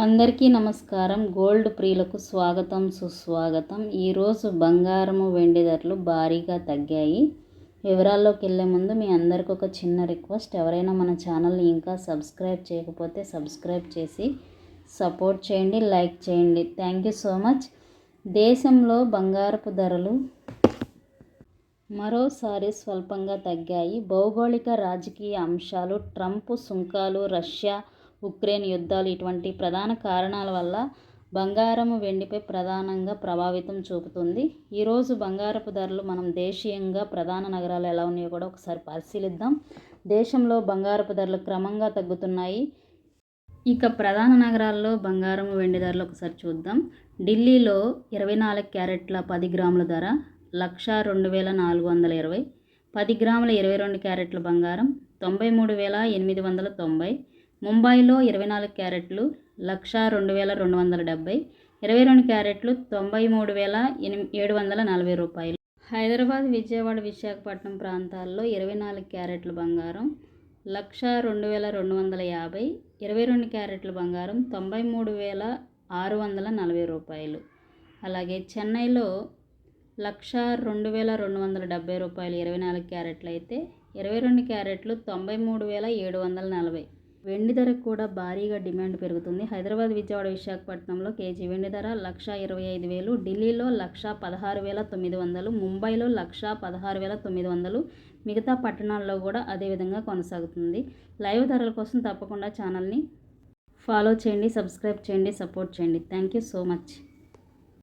అందరికీ నమస్కారం. గోల్డ్ ప్రియులకు స్వాగతం, సుస్వాగతం. ఈరోజు బంగారము వెండి ధరలు భారీగా తగ్గాయి. వివరాల్లోకి వెళ్ళే ముందు మీ అందరికి ఒక చిన్న రిక్వెస్ట్, ఎవరైనా మన ఛానల్ని ఇంకా సబ్స్క్రైబ్ చేయకపోతే సబ్స్క్రైబ్ చేసి సపోర్ట్ చేయండి, లైక్ చేయండి. Thank you so much. దేశంలో బంగారపు ధరలు మరోసారి స్వల్పంగా తగ్గాయి. భౌగోళిక రాజకీయ అంశాలు, ట్రంప్ సుంకాలు, రష్యా ఉక్రెయిన్ యుద్ధాలు ఇటువంటి ప్రధాన కారణాల వల్ల బంగారము వెండిపై ప్రధానంగా ప్రభావితం చూపుతుంది. ఈరోజు బంగారపు ధరలు మనం దేశీయంగా ప్రధాన నగరాలు ఎలా ఉన్నాయో కూడా ఒకసారి పరిశీలిద్దాం. దేశంలో బంగారపు ధరలు క్రమంగా తగ్గుతున్నాయి. ఇక ప్రధాన నగరాల్లో బంగారము వెండి ధరలు ఒకసారి చూద్దాం. ఢిల్లీలో 24 క్యారెట్ల 10 గ్రాముల ధర 1,02,420. 10 గ్రాముల 22 క్యారెట్ల బంగారం 93,890. ముంబైలో 24 క్యారెట్లు 1,02,270. 22 క్యారెట్లు 93,740 రూపాయలు. హైదరాబాద్, విజయవాడ, విశాఖపట్నం ప్రాంతాల్లో 24 క్యారెట్ల బంగారం 1,02,250. 22 క్యారెట్ల బంగారం 93,640 రూపాయలు. అలాగే చెన్నైలో 1,02,270 రూపాయలు 24 క్యారెట్లు అయితే 22 క్యారెట్లు 93,740. వెండి ధరకు కూడా భారీగా డిమాండ్ పెరుగుతుంది. హైదరాబాద్, విజయవాడ, విశాఖపట్నంలో కేజీ వెండి ధర 1,25,000. ఢిల్లీలో 1,16,900. ముంబైలో 1,16,900. మిగతా పట్టణాల్లో కూడా అదేవిధంగా కొనసాగుతుంది. లైవ్ ధరల కోసం తప్పకుండా ఛానల్ని ఫాలో చేయండి, సబ్స్క్రైబ్ చేయండి, సపోర్ట్ చేయండి. Thank you so much.